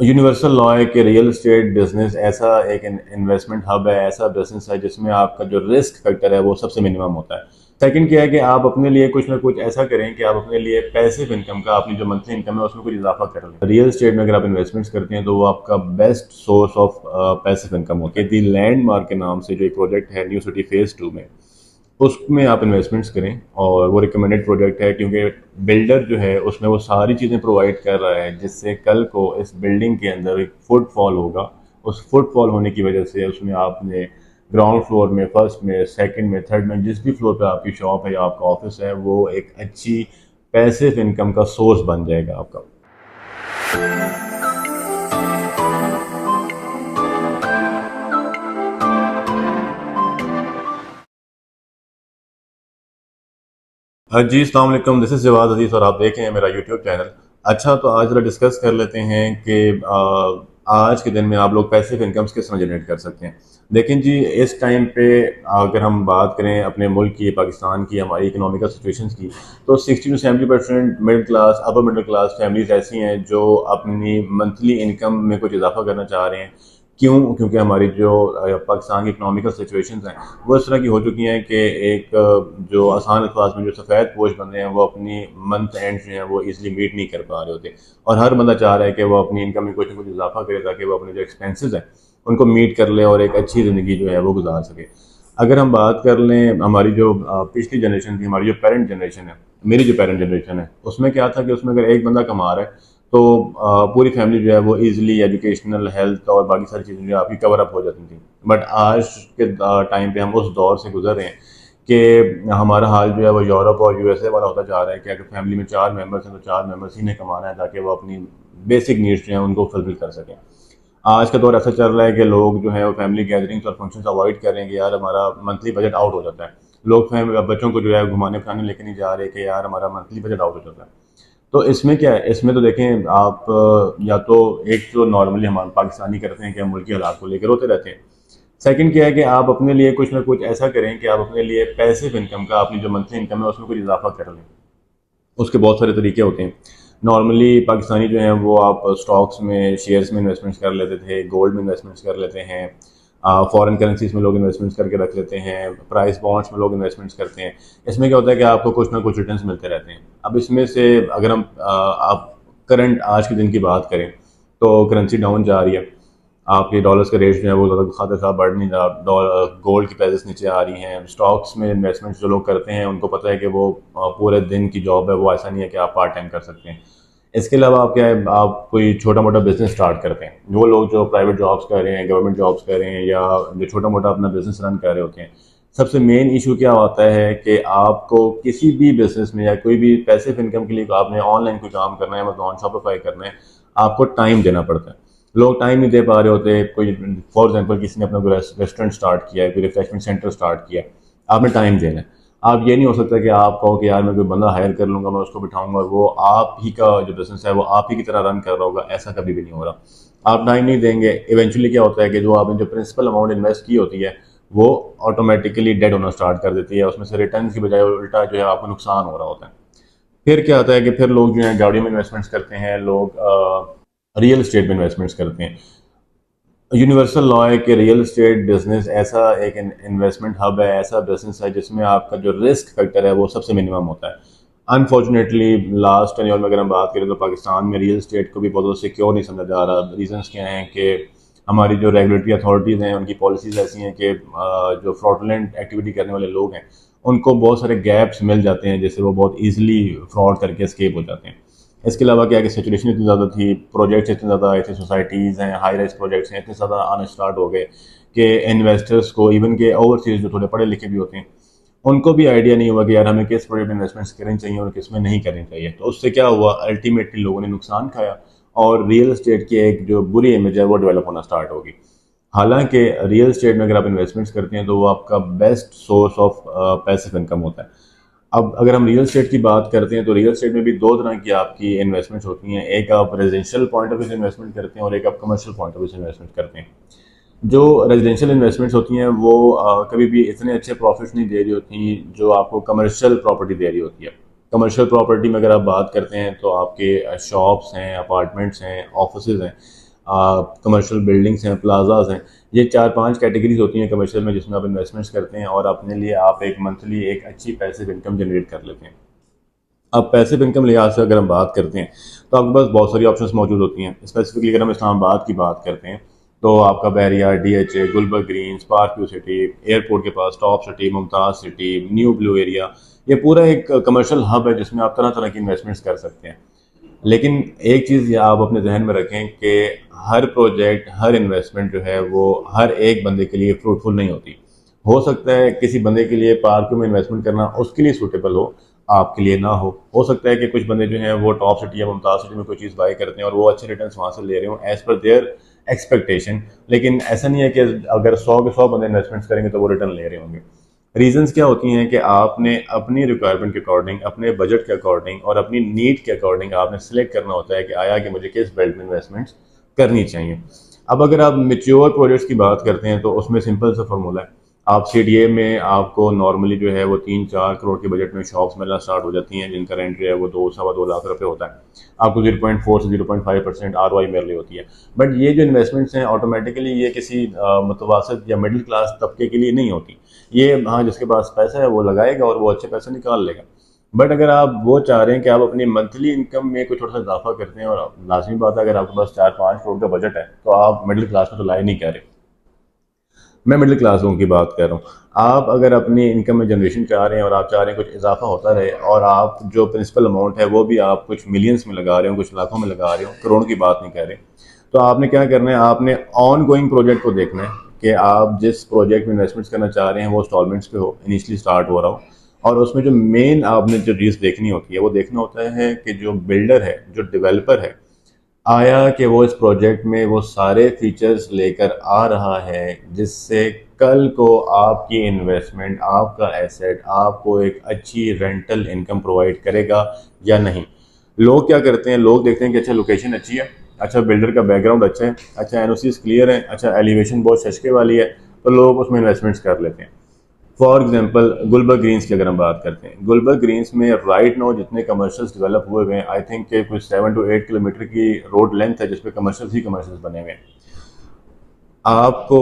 Universal law है कि real estate business ऐसा एक इन्वेस्टमेंट हब है, ऐसा बिजनेस है जिसमें आपका जो रिस्क फैक्टर है वो सबसे मिनिमम होता है। सेकंड क्या है कि आप अपने लिए कुछ ना कुछ ऐसा करें कि आप अपने लिए पैसिव इनकम का, अपनी जो मंथली इनकम है उसमें कुछ इजाफा कर लें। रियल एस्टेट में अगर आप इन्वेस्टमेंट्स करते हैं तो वो आपका best source of passive income होता है। दी लैंडमार्क के नाम से जो एक प्रोजेक्ट है न्यू सिटी फेज 2 में, उसमें आप इन्वेस्टमेंट्स करें। और वो रिकमेंडेड प्रोजेक्ट है क्योंकि बिल्डर जो है उसमें वो सारी चीज़ें प्रोवाइड कर रहा है जिससे कल को इस बिल्डिंग के अंदर एक फुटफॉल होगा। उस फुटफॉल होने की वजह से उसमें आपने ग्राउंड फ्लोर में, फर्स्ट में, सेकंड में, थर्ड में, जिस भी फ्लोर पे आपकी शॉप है या आपका ऑफिस है, वो एक अच्छी पैसिव इनकम का सोर्स बन जाएगा आपका। जी अस्सलाम वालेकुम, दिस इज़ जवाद अजीज़ और आप देख रहे हैं मेरा यूट्यूब चैनल। अच्छा, तो आज ज़रा डिस्कस कर लेते हैं कि आज के दिन में आप लोग पैसिव इनकम्स किस तरह जनरेट कर सकते हैं। देखें जी, इस टाइम पे अगर हम बात करें अपने मुल्क की, पाकिस्तान की, हमारी इकोनॉमिकल सिचुएशंस की, तो 60 to 70% middle class, upper middle class families ऐसी हैं जो अपनी मंथली इनकम में कुछ इजाफा करना चाह रहे हैं। क्यों? क्योंकि हमारी जो पाकिस्तान की इकोनॉमिकल सिचुएशंस हैं वो इस तरह की हो चुकी हैं कि एक जो आसान अल्फाज में जो सफ़ेद पोश बंदे हैं वो अपनी मंथ एंड जो है वो इजीली मीट नहीं कर पा रहे होते। और हर बंदा चाह रहा है कि वो अपनी इनकम में कुछ ना कुछ इजाफा करे ताकि वो अपने जो एक्सपेंसेस हैं उनको मीट कर ले और एक अच्छी ज़िंदगी जो है वो गुजार सके। अगर हम बात कर लें हमारी जो पिछली जनरेशन थी, हमारी जो पेरेंट जनरेशन है, मेरी जो पेरेंट जनरेशन है, उसमें क्या था कि उसमें अगर एक बंदा कमा रहा है तो पूरी फैमिली जो है वो इजीली एजुकेशनल, हेल्थ और बाकी सारी चीज़ें जो है आपकी कवर अप हो जाती थी। बट आज के टाइम पे हम उस दौर से गुजर रहे हैं कि हमारा हाल जो है वो यूरोप और यूएसए वाला होता जा रहा है कि अगर फैमिली में 4 मेंबर्स हैं तो 4 मेंबर्स ही ने कमाना है ताकि वो अपनी बेसिक नीड्स जो हैं उनको फुलफिल कर सकें। आज का दौर ऐसा चल रहा है कि लोग जो है वो फैमिली गैदरिंग्स और फंक्शंस अवॉइड कर रहे हैं कि यार हमारा मंथली बजट आउट हो जाता है। लोग बच्चों को जो है घुमाने फिराने लेके नहीं जा रहे कि यार हमारा मंथली बजट आउट हो जाता है। तो इसमें क्या है, इसमें तो देखें आप, या तो एक तो नॉर्मली हम पाकिस्तानी करते हैं कि हम मुल्की हालात को लेकर रोते रहते हैं। सेकंड क्या है कि आप अपने लिए कुछ ना कुछ ऐसा करें कि आप अपने लिए पैसिव इनकम का, अपनी जो मंथली इनकम है उसमें कुछ इजाफा कर लें। उसके बहुत सारे तरीके होते हैं। नॉर्मली पाकिस्तानी जो हैं वो आप स्टॉक्स में, शेयर्स में इन्वेस्टमेंट्स कर लेते थे, गोल्ड में इन्वेस्टमेंट्स कर लेते हैं, फॉरेन करेंसीज में लोग इन्वेस्टमेंट्स करके रख लेते हैं, प्राइस बॉन्ड्स में लोग इन्वेस्टमेंट्स करते हैं। इसमें क्या होता है कि आपको कुछ ना कुछ रिटर्न्स मिलते रहते हैं। अब इसमें से अगर हम आप करंट आज के दिन की बात करें तो करेंसी डाउन जा रही है, आपके डॉलर्स का रेट जो है वो ज़्यादा खाते साथ बढ़ नहीं रहा, गोल्ड की प्राइसेस नीचे आ रही हैं। स्टॉक्स में इन्वेस्टमेंट्स जो लोग करते हैं उनको पता है कि वो पूरे दिन की जॉब है, वो ऐसा नहीं है कि आप पार्ट टाइम कर सकते हैं। इसके अलावा आप क्या है, आप कोई छोटा मोटा बिजनेस स्टार्ट करते हैं। वो लोग जो प्राइवेट जॉब्स कर रहे हैं, गवर्नमेंट जॉब्स कर रहे हैं, या जो छोटा मोटा अपना बिजनेस रन कर रहे होते हैं, सबसे मेन इशू क्या होता है कि आपको किसी भी बिजनेस में या कोई भी पैसिव इनकम के लिए आपने ऑनलाइन कोई काम करना है, अमेजॉन, शॉपिफाई करना है, आपको टाइम देना पड़ता है। लोग टाइम नहीं दे पा रहे होते। कोई फॉर एग्जांपल किसी ने अपना कोई रेस्टोरेंट स्टार्ट किया है, कोई रिफ्रेशमेंट सेंटर स्टार्ट किया है, आपने टाइम देना है। आप ये नहीं हो सकता कि आप कहो कि यार मैं कोई बंदा हायर कर लूंगा, मैं उसको बिठाऊंगा और वो आप ही का जो बिजनेस है वो आप ही की तरह रन कर रहा होगा। ऐसा कभी भी नहीं हो रहा। आप टाइम नहीं देंगे, इवेंचुअली क्या होता है कि जो आपने जो प्रिंसिपल अमाउंट इन्वेस्ट की होती है वो ऑटोमेटिकली डेड होना स्टार्ट कर देती है। उसमें से रिटर्न की बजाय उल्टा जो है आपको नुकसान हो रहा होता है। फिर क्या आता है कि फिर लोग जो है गाड़ियों में इन्वेस्टमेंट्स करते हैं, लोग रियल एस्टेट में इन्वेस्टमेंट्स करते हैं। यूनिवर्सल लॉ है कि रियल एस्टेट बिजनेस ऐसा एक इन्वेस्टमेंट हब है, ऐसा बिजनेस है जिसमें आपका जो रिस्क फैक्टर है वो सबसे मिनिमम होता है। अनफॉर्चुनेटली लास्ट टेन्योर में अगर हम बात करें तो पाकिस्तान में रियल एस्टेट को भी बहुत सिक्योर नहीं समझा जा रहा। रीजंस क्या हैं कि हमारी जो रेगुलेटरी अथॉरिटीज़ हैं उनकी पॉलिसीज़ ऐसी हैं कि जो फ्रॉडुलेंट एक्टिविटी करने वाले लोग हैं उनको बहुत सारे गैप्स मिल जाते हैं जिससे वो बहुत ईजिली फ्रॉड करके एस्केप हो जाते हैं। इसके अलावा क्या है कि सेचुरेशन इतनी ज़्यादा थी, प्रोजेक्ट्स इतने ज़्यादा आए थे, सोसाइटीज़ हैं, हाई राइज प्रोजेक्ट्स हैं, इतने ज़्यादा आने स्टार्ट हो गए कि इन्वेस्टर्स को, इवन के ओवरसीज जो थोड़े पढ़े लिखे भी होते हैं, उनको भी आइडिया नहीं हुआ कि यार हमें किस प्रोजेक्ट में इन्वेस्टमेंट्स करनी चाहिए और किस में नहीं करनी चाहिए। तो उससे क्या हुआ, अल्टीमेटली लोगों ने नुकसान खाया और रियल एस्टेट की एक जो बुरी इमेज है वो डेवलप होना स्टार्ट होगी। हालांकि रियल एस्टेट में अगर आप इन्वेस्टमेंट्स करते हैं तो वो आपका best source of passive income होता है। अब अगर हम रियल एस्टेट की बात करते हैं तो रियल एस्टेट में भी दो तरह की आपकी इन्वेस्टमेंट्स होती हैं। एक आप रेजिडेंशियल पॉइंट ऑफ व्यू से इन्वेस्टमेंट करते हैं और एक आप कमर्शियल पॉइंट ऑफ व्यू से इन्वेस्टमेंट करते हैं। जो रेजिडेंशियल इन्वेस्टमेंट्स होती हैं वो कभी भी इतने अच्छे प्रॉफिट्स नहीं दे रही होती जो आपको कमर्शियल प्रॉपर्टी दे रही होती है। कमर्शियल प्रॉपर्टी में अगर आप बात करते हैं तो आपके शॉप्स हैं, अपार्टमेंट्स हैं, ऑफिसेज हैं, कमर्शियल बिल्डिंग्स हैं, प्लाजाज हैं। ये 4-5 कैटेगरीज होती हैं कमर्शियल में जिसमें आप इन्वेस्टमेंट्स करते हैं और अपने लिए आप एक मंथली एक अच्छी पैसिव इनकम जनरेट कर लेते हैं। अब पैसिव इनकम लिहाज से अगर हम बात करते हैं तो आपके पास बहुत सारी ऑप्शंस मौजूद होती हैं। स्पेसिफिकली अगर हम इस्लामाबाद की बात करते हैं तो आपका Bahria, DHA, Gulberg Greens, Park View City, airport के पास Top City, Mumtaz City, New Blue Area, ये पूरा एक कमर्शियल हब है जिसमें आप तरह तरह की इन्वेस्टमेंट्स कर सकते हैं। लेकिन एक चीज़ ये आप अपने जहन में रखें कि हर प्रोजेक्ट, हर इन्वेस्टमेंट जो है वो हर एक बंदे के लिए फ्रूटफुल नहीं होती। हो सकता है किसी बंदे के लिए पार्क में इन्वेस्टमेंट करना उसके लिए सूटेबल हो, आपके लिए ना हो सकता है कि कुछ बंदे जो हैं वो टॉप सिटी या मुमताज़ सिटी में कोई चीज़ बाई करते हैं और वो अच्छे रिटर्न्स वहाँ से ले रहे हो एज़ पर देयर एक्सपेक्टेशन। लेकिन ऐसा नहीं है कि अगर 100 के 100 बंदे इन्वेस्टमेंट्स करेंगे तो वो रिटर्न ले रहे होंगे। रीजंस क्या होती हैं कि आपने अपनी रिक्वायरमेंट के अकॉर्डिंग, अपने बजट के अकॉर्डिंग और अपनी नीड के अकॉर्डिंग आपने सिलेक्ट करना होता है कि आया कि मुझे किस बेल्ट में इन्वेस्टमेंट्स करनी चाहिए। अब अगर आप मेच्योर प्रोजेक्ट्स की बात करते हैं तो उसमें सिंपल सा फार्मूला है। आप CDA में आपको नॉर्मली जो है वो 3-4 करोड़ के बजट में शॉप्स मिलना स्टार्ट हो जाती हैं जिनका रेंट जो है वो 2-2.25 लाख रुपए होता है। आपको 0.4 से 0.5% ROI मिल रही होती है। बट ये जो इन्वेस्टमेंट्स हैं ऑटोमेटिकली ये किसी मुतवसत या मिडिल क्लास तबके के लिए नहीं होती। ये हाँ, जिसके पास पैसा है वो लगाएगा और वो अच्छे पैसे निकाल लेगा। बट अगर आप वो चाह रहे हैं कि आप अपनी मंथली इनकम में कोई थोड़ा सा इजाफा करते हैं, और लाजमी बात है अगर आपके पास 4-5 करोड़ का बजट है तो आप मिडिल क्लास में तो ला ही नहीं कह रहे। मैं मिडिल क्लास लोगों की बात कर रहा हूँ। आप अगर अपनी इनकम में जनरेशन चाह रहे हैं और आप चाह रहे हैं कुछ इजाफा होता रहे और आप जो प्रिंसिपल अमाउंट है वो भी आप कुछ मिलियंस में लगा रहे हो, कुछ लाखों में लगा रहे हो, करोड़ की बात नहीं कर रहे, तो आपने क्या करना है, आपने ऑन गोइंग प्रोजेक्ट को देखना है कि आप जिस प्रोजेक्ट में इन्वेस्टमेंट्स करना चाह रहे हैं वो इंस्टॉलमेंट्स पे हो, इनिशियली स्टार्ट हो रहा हो। और उसमें जो मेन आपने जो चीज़ देखनी होती है वो देखना होता है कि जो बिल्डर है, जो डेवलपर है, आया कि वो इस प्रोजेक्ट में वो सारे फीचर्स लेकर आ रहा है जिससे कल को आपकी इन्वेस्टमेंट, आपका एसेट आपको एक अच्छी रेंटल इनकम प्रोवाइड करेगा या नहीं। लोग क्या करते हैं, लोग देखते हैं कि अच्छा लोकेशन अच्छी है, अच्छा बिल्डर का बैकग्राउंड अच्छा है, अच्छा NOCs क्लियर है, अच्छा एलिवेशन बहुत सचके वाली है, तो लोग उसमें इन्वेस्टमेंट्स कर लेते हैं। फॉर एग्जांपल गुलबर्ग ग्रीन्स की अगर हम बात करते हैं, गुलबर्ग ग्रीन्स में राइट नाउ जितने कमर्शियल्स डेवलप हुए हुए हैं, आई थिंक के कुछ 7 to 8 किलोमीटर की रोड लेंथ है जिसपे कमर्शियल्स ही कमर्शियल्स बने हुए हैं। आपको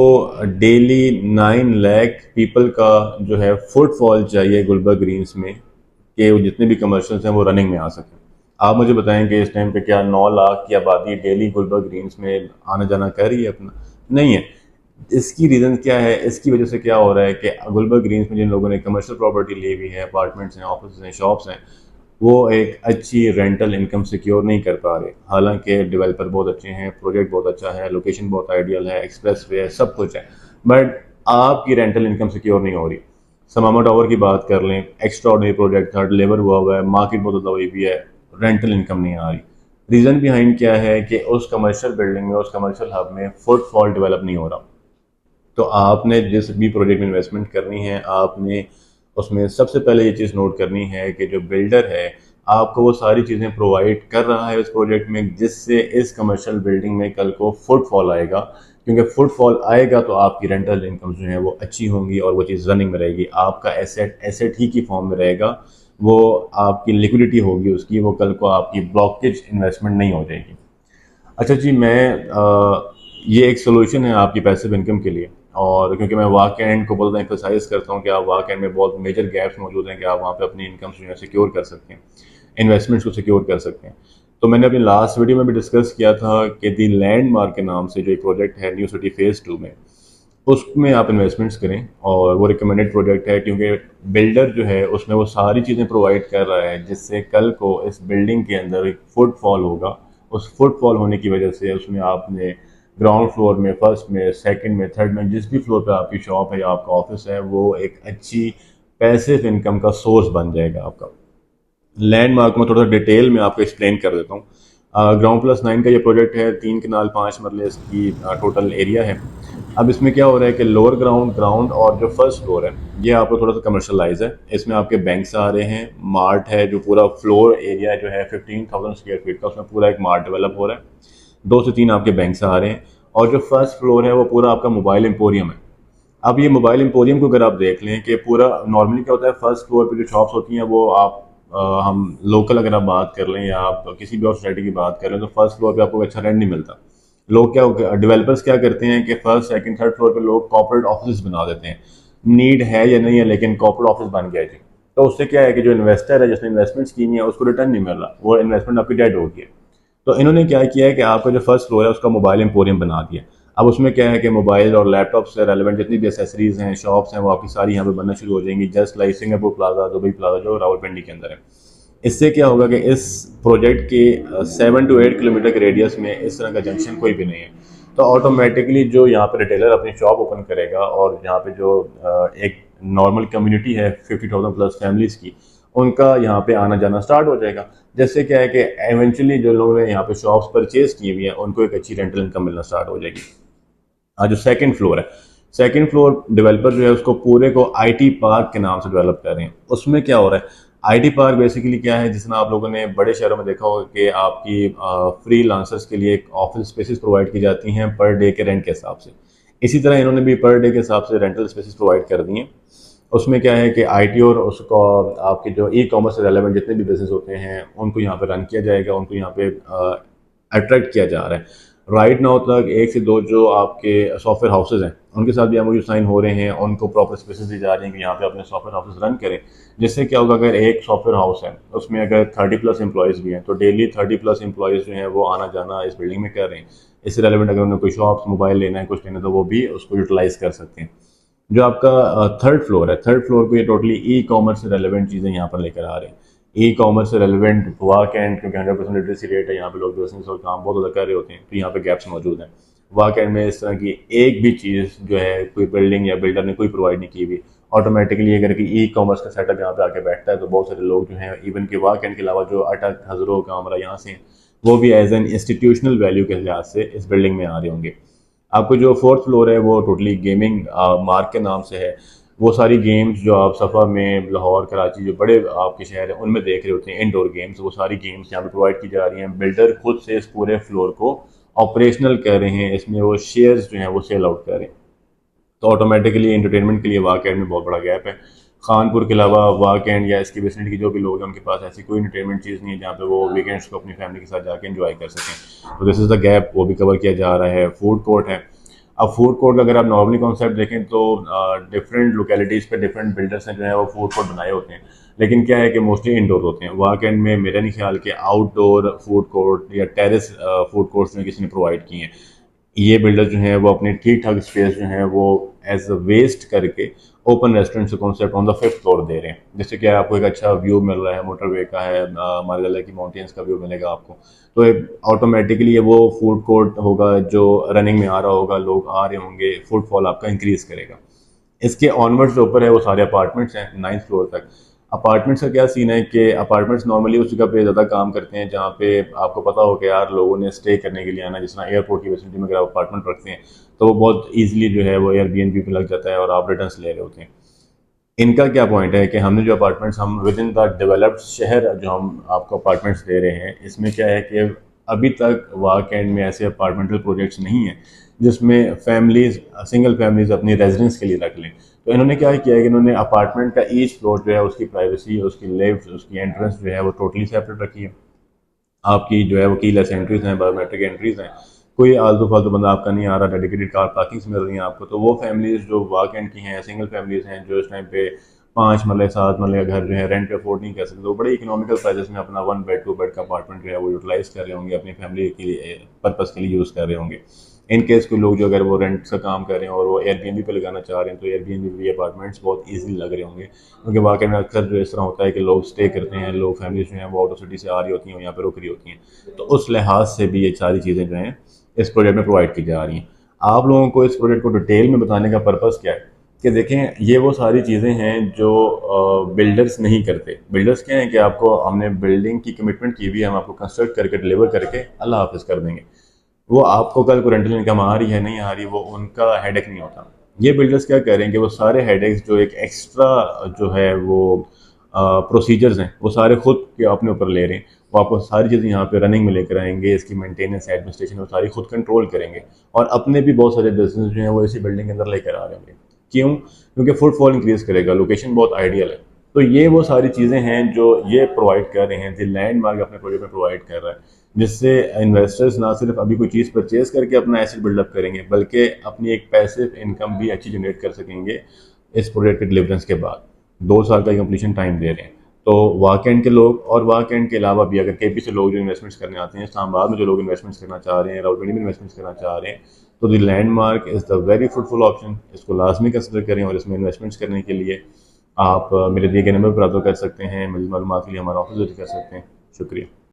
डेली 9 लाख पीपल का जो है फुटफॉल चाहिए गुलबर्ग ग्रीन्स में कि वो जितने भी कमर्शियल्स हैं वो रनिंग में आ सकें। आप मुझे बताएं कि इस टाइम पे क्या 9 लाख की आबादी डेली गुलबर्ग ग्रीन्स में आना जाना कर रही है अपना? नहीं है। इसकी रीज़न क्या है, इसकी वजह से क्या हो रहा है कि गुलबर्ग ग्रीन्स में जिन लोगों ने कमर्शियल प्रॉपर्टी ली हुई है, अपार्टमेंट्स हैं, ऑफिस हैं, शॉप्स हैं, वो एक अच्छी रेंटल इनकम सिक्योर नहीं कर पा रहे। हालांकि डेवलपर बहुत अच्छे हैं, प्रोजेक्ट बहुत अच्छा है, लोकेशन बहुत आइडियल है, एक्सप्रेस वे है, सब कुछ है, बट आपकी रेंटल इनकम सिक्योर नहीं हो रही। समामा टावर की बात कर लें, एक्स्ट्रा ऑर्डिनरी प्रोजेक्ट था, डिलीवर हुआ हुआ है, मार्केट बहुत ज़्यादा हुई भी है, रेंटल इनकम नहीं आ रही। रीज़न बिहाइंड क्या है कि उस कमर्शियल बिल्डिंग में, उस कमर्शियल हब में फुटफॉल डेवलप नहीं हो रहा। तो आपने जिस भी प्रोजेक्ट में इन्वेस्टमेंट करनी है, आपने उसमें सबसे पहले ये चीज़ नोट करनी है कि जो बिल्डर है आपको वो सारी चीज़ें प्रोवाइड कर रहा है उस प्रोजेक्ट में जिससे इस कमर्शियल बिल्डिंग में कल को फुटफॉल आएगा। क्योंकि फुटफॉल आएगा तो आपकी रेंटल इनकम जो है वो अच्छी होंगी और वो चीज़ रनिंग में रहेगी, आपका एसेट एसेट ही की फॉर्म में रहेगा, वो आपकी लिक्विडिटी होगी उसकी, वो कल को आपकी ब्लॉकेज इन्वेस्टमेंट नहीं हो जाएगी। अच्छा जी, ये एक सोल्यूशन है आपकी पैसिव इनकम के लिए, और क्योंकि मैं वाक एंड को बहुत ज़्यादा एम्फोसाइज करता हूँ कि आप वाक एंड में बहुत मेजर गैप्स मौजूद हैं कि आप वहाँ पे अपनी इनकम जो है सिक्योर कर सकते हैं, इन्वेस्टमेंट्स को सिक्योर कर सकते हैं। तो मैंने अपनी लास्ट वीडियो में भी डिस्कस किया था कि दी लैंडमार्क के नाम से जो एक प्रोजेक्ट है न्यू सिटी फेज़ 2 में, उसमें आप इन्वेस्टमेंट्स करें, और वो रिकमेंडेड प्रोजेक्ट है क्योंकि बिल्डर जो है उसमें वो सारी चीज़ें प्रोवाइड कर रहा है जिससे कल को इस बिल्डिंग के अंदर एक फुटफॉल होगा। उस फुटफॉल होने की वजह से उसमें आपने ग्राउंड फ्लोर में, फर्स्ट में, सेकंड में, थर्ड में, जिस भी फ्लोर पे आपकी शॉप है या आपका ऑफिस है, वो एक अच्छी पैसिव इनकम का सोर्स बन जाएगा आपका। लैंडमार्क में थोड़ा डिटेल में आपको एक्सप्लेन कर देता हूँ। ग्राउंड+9 का ये प्रोजेक्ट है, 3 कनाल 5 मरले इसकी टोटल एरिया है। अब इसमें क्या हो रहा है कि लोअर ग्राउंड, ग्राउंड और जो फर्स्ट फ्लोर है ये आपको थोड़ा सा कमर्शलाइज है। इसमें आपके बैंक्स आ रहे हैं, मार्ट है, जो पूरा फ्लोर एरिया जो है 15,000 स्क्वायर फीट का, उसमें पूरा एक मार्ट डेवलप हो रहा है। 2 से 3 आपके बैंक्स आ रहे हैं, और जो फर्स्ट फ्लोर है वो पूरा आपका मोबाइल एम्पोरियम है। अब ये मोबाइल एम्पोरियम को अगर आप देख लें कि पूरा नॉर्मली क्या होता है, फर्स्ट फ्लोर पे जो शॉप्स होती हैं वो आप हम लोकल अगर आप बात कर लें या आप किसी भी और सोसाइटी की बात कर लें तो फर्स्ट फ्लोर पे आपको अच्छा रेंट नहीं मिलता। लोग क्या डेवलपर्स क्या करते हैं कि फर्स्ट सेकंड थर्ड फ्लोर पे लोग कॉर्पोरेट ऑफिस बना देते हैं। नीड है या नहीं है, लेकिन कॉर्पोरेट ऑफिस बन गया जी। तो उससे क्या है कि जो इन्वेस्टर है जिसने इन्वेस्टमेंट की है उसको रिटर्न नहीं मिल रहा, वो इन्वेस्टमेंट आपकी डेड हो गई है। तो इन्होंने क्या किया है कि आपका जो फर्स्ट फ्लोर है उसका मोबाइल एम्पोरियम बना दिया। अब उसमें क्या है कि मोबाइल और लैपटॉप से रेलेवेंट जितनी भी एसेसरीज हैं, शॉप्स हैं, वो आपकी सारी यहाँ पे बनना शुरू हो जाएंगी, just like Singapore plaza, Dubai plaza जो रावलपिंडी के अंदर है। इससे क्या होगा कि इस प्रोजेक्ट के 7 to 8 किलोमीटर के रेडियस में इस तरह का जंक्शन कोई भी नहीं है। तो ऑटोमेटिकली जो यहाँ पे रिटेलर अपनी शॉप ओपन करेगा और यहाँ पे जो एक नॉर्मल कम्युनिटी है 50,000 प्लस फैमिलीज की, उनका यहाँ पे आना जाना स्टार्ट हो जाएगा। जैसे क्या है कि एवेंचुअली जो लोगों ने यहाँ पे शॉप्स परचेज की हुई है उनको एक अच्छी रेंटल इनकम मिलना स्टार्ट हो जाएगी। जो सेकंड फ्लोर है, सेकंड फ्लोर डेवलपर जो है उसको पूरे को आईटी पार्क के नाम से डेवलप कर रहे हैं। उसमें क्या हो रहा है, आईटी पार्क बेसिकली क्या है, जिसमें आप लोगों ने बड़े शहरों में देखा होगा कि आपकी फ्री लांसर्स के लिए ऑफिस स्पेसिस प्रोवाइड की जाती हैं पर डे के रेंट के हिसाब से। इसी तरह इन्होंने भी पर डे के हिसाब से रेंटल स्पेसिस प्रोवाइड कर दी हैं। उसमें क्या है कि आईटी और उसको आपके जो ई कॉमर्स से रेलेवेंट जितने भी बिजनेस होते हैं उनको यहाँ पे रन किया जाएगा, उनको यहाँ पे अट्रैक्ट किया जा रहा है। राइट नाउ तक एक से दो जो आपके सॉफ्टवेयर हाउसेज हैं उनके साथ भी एमओयू साइन हो रहे हैं, उनको प्रॉपर स्पेसेस दी जा रही हैं कि यहाँ पे अपने सॉफ्टवेयर हाउसेज रन करें। जिससे क्या होगा, अगर एक सॉफ्टवेयर हाउस है उसमें अगर 30+ एम्प्लॉयज़ भी हैं तो डेली 30+ एम्प्लॉयज़ जो हैं वो आना जाना इस बिल्डिंग में कर रहे हैं। इससे रेलिवेंट अगर उन्हें कोई शॉप्स मोबाइल लेना है, कुछ लेना है, तो वो भी उसको यूटिलाइज कर सकते हैं। जो आपका थर्ड फ्लोर है, थर्ड फ्लोर को ये टोटली ई कॉमर्स से रेलिवेंट चीज़ें यहाँ पर लेकर आ रहे हैं। ई कॉमर्स से रेलिवेंट वाक एंड, क्योंकि 100% लिटरेसी रेट है यहाँ पे, लोग बिजनेस और काम बहुत ज़्यादा कर रहे होते हैं, तो यहाँ पे गैप्स मौजूद हैं। वाक एंड में इस तरह की एक भी चीज़ जो है कोई बिल्डिंग या बिल्डर ने कोई प्रोवाइड नहीं की हुई, ऑटोमेटिकली अगर कि ई कॉमर्स का सेटअप यहाँ पे आके बैठता है तो बहुत सारे लोग जो हैं इवन के वाक एंड के अलावा जो अटक हजरों कामरा यहाँ से हैं, वो भी एज एन इंस्टीट्यूशनल वैल्यू के लिहाज से इस बिल्डिंग में आ रहे होंगे। आपको जो फोर्थ फ्लोर है वो टोटली गेमिंग मार्क के नाम से है। वो सारी गेम्स जो आप सफ़ा में, लाहौर, कराची, जो बड़े आपके शहर हैं उनमें देख रहे होते हैं इंडोर गेम्स, वो सारी गेम्स यहाँ पे प्रोवाइड की जा रही हैं। बिल्डर खुद से इस पूरे फ्लोर को ऑपरेशनल कर रहे हैं, इसमें वो शेयर्स जो हैं वो सेल आउट कर रहे हैं। तो ऑटोमेटिकली एंटरटेनमेंट के लिए वाक एंड में बहुत बड़ा गैप है। खानपुर के अलावा वाक एंड या इसकी विसिनिटी के जो भी लोग हैं उनके पास ऐसी कोई एंटरटेनमेंट चीज़ नहीं है जहाँ पे वो वीकेंड्स को अपनी फैमिली के साथ जाके एंजॉय कर सकें। तो दिस इज़ द गैप, वो भी कवर किया जा रहा है। फूड कोर्ट है। अब फूड कोर्ट का अगर आप नॉर्मली कॉन्सेप्ट देखें तो डिफरेंट लोकेलिटीज़ पे डिफरेंट बिल्डर्स ने जो है वो फूड कोर्ट बनाए होते हैं, लेकिन क्या है कि मोस्टली इंडोर होते हैं। वाक एंड में मेरा नहीं ख्याल कि आउटडोर फूड कोर्ट या टेरेस फूड कोर्ट्स में किसी ने प्रोवाइड किए हैं। ये बिल्डर जो हैं वो अपने ठीक ठाक स्पेस जो है वो एज अ वेस्ट करके ओपन रेस्टोरेंट से concept on the fifth floor दे रहे हैं, जिससे क्या है आपको एक अच्छा व्यू मिल रहा है, मोटरवे का है, मारगला की माउंटेन्स का व्यू मिलेगा आपको। तो ऑटोमेटिकली ये वो फूड कोर्ट होगा जो रनिंग में आ रहा होगा, लोग आ रहे होंगे, फुटफॉल आपका इंक्रीज करेगा। इसके ऑनवर्ड्स जो ऊपर है वो सारे अपार्टमेंट्स हैं 9th फ्लोर तक। अपार्टमेंट्स का क्या सीन है कि अपार्टमेंट्स नॉर्मली उस जगह पे ज़्यादा काम करते हैं जहाँ पे आपको पता हो कि यार लोगों ने स्टे करने के लिए आना। जिस तरह एयरपोर्ट की फैसिलिटी में अगर आप अपार्टमेंट रखते हैं तो वो बहुत ईजिली जो है वो एयरबीएनबी पे लग जाता है और आप रिटर्न्स ले रहे होते हैं। इनका क्या पॉइंट है कि हमने जो अपार्टमेंट्स हम विद इन द डेवलप्ड शहर जो हम आपको अपार्टमेंट्स दे रहे हैं, इसमें क्या है कि अभी तक वाक एंड में ऐसे अपार्टमेंटल प्रोजेक्ट्स नहीं हैं जिसमें फैमिलीज, सिंगल फैमिलीज अपनी रेजिडेंस के लिए रख लें। तो इन्होंने क्या किया है कि इन्होंने अपार्टमेंट का ईच फ्लोर जो है उसकी प्राइवेसी, उसकी लिफ्ट, उसकी एंट्रेंस जो है वो टोटली सेपरेट रखी है। आपकी जो है वो कीलेस एंट्रीज हैं, बायोमेट्रिक एंट्रीज हैं, कोई आलतू फालतू बंदा आपका नहीं आ रहा, डेडिकेटेड कार पार्किंग्स मिल रही हैं आपको। तो वो फैमिलीज जो वाक एंड की हैं, सिंगल फैमिलीज हैं, जो इस टाइम पे 5 मरले 7 मरले का घर जो है रेंट पे अफोर्ड नहीं कर सकते, तो बड़े इकोनॉमिकल प्राइसेस में अपना 1 बेड 2 बेड का अपार्टमेंट जो है वो यूटिलाइज कर रहे होंगे, अपनी फैमिली के लिए पर्पज़ के लिए यूज़ कर रहे होंगे। इन केस कोई लोग जो अगर वो रेंट का काम कर रहे हैं और वो एयरबीएनबी पे लगाना चाह रहे हैं तो एयरबीएनबी भी अपार्टमेंट्स बहुत ईजिली लग रहे होंगे, क्योंकि वाकई में अक्सर जो इस तरह होता है कि लोग स्टे करते हैं, लोग फैमिलीज जो हैं वो आउट ऑफ सिटी से आ रही होती हैं और यहाँ पर रुक रही होती हैं। तो उस लिहाज से भी ये सारी चीज़ें जो हैं इस प्रोजेक्ट में प्रोवाइड की जा रही हैं। आप लोगों को इस प्रोजेक्ट को डिटेल में बताने का पर्पज़ क्या है कि देखें, ये वो सारी चीज़ें हैं जो बिल्डर्स नहीं करते। बिल्डर्स क्या हैं कि आपको, हमने बिल्डिंग की कमिटमेंट की हुई है, हम आपको कंस्ट्रक्ट करके डिलीवर करके अल्लाह हाफिज़ कर देंगे। वो आपको कल को रेंटल इनकम आ रही है नहीं आ रही, वो उनका हेडेक नहीं होता। ये बिल्डर्स क्या कर रहे हैं कि वो सारे हेडेक्स जो एक एक्स्ट्रा जो है वो प्रोसीजर्स हैं वो सारे खुद के अपने ऊपर ले रहे हैं। वो आपको सारी चीज़ें यहाँ पे रनिंग में लेकर आएंगे, इसकी मेंटेनेंस, एडमिनिस्ट्रेशन वो सारी खुद कंट्रोल करेंगे और अपने भी बहुत सारे बिजनेस जो हैं वो इसी बिल्डिंग के अंदर लेकर आ रहे होंगे। क्यों? क्योंकि फुटफॉल इंक्रीज करेगा, लोकेशन बहुत आइडियल है। तो ये वो सारी चीज़ें हैं जो ये प्रोवाइड कर रहे हैं, जो लैंड मार्क अपने प्रोजेक्ट में प्रोवाइड कर रहा है। जिससे इन्वेस्टर्स ना सिर्फ अभी कोई चीज़ परचेज करके अपना एसेट बिल्डअप करेंगे, बल्कि अपनी एक पैसिव इनकम भी अच्छी जनरेट कर सकेंगे इस प्रोजेक्ट के डिलीवरेंस के बाद। 2 साल का कंप्लीशन टाइम दे रहे हैं। तो वाकएंड के लोग और वाकएंड के अलावा भी अगर केपी से लोग जो इन्वेस्टमेंट्स करने आते हैं, इस्लामाबाद में जो लोग इन्वेस्टमेंट्स करना चाह रहे हैं, राउरकेला में इन्वेस्टमेंट्स करना चाह रहे हैं, तो the landmark is the very fruitful option. इसको लाजमी कंसिडर करें और इसमें इन्वेस्टमेंट्स करने के लिए आप मेरे दिए गए नंबर पर रब्ता कर सकते हैं। मज़ीद मालूमात के लिए हमारा ऑफिस विजिट कर सकते हैं। शुक्रिया।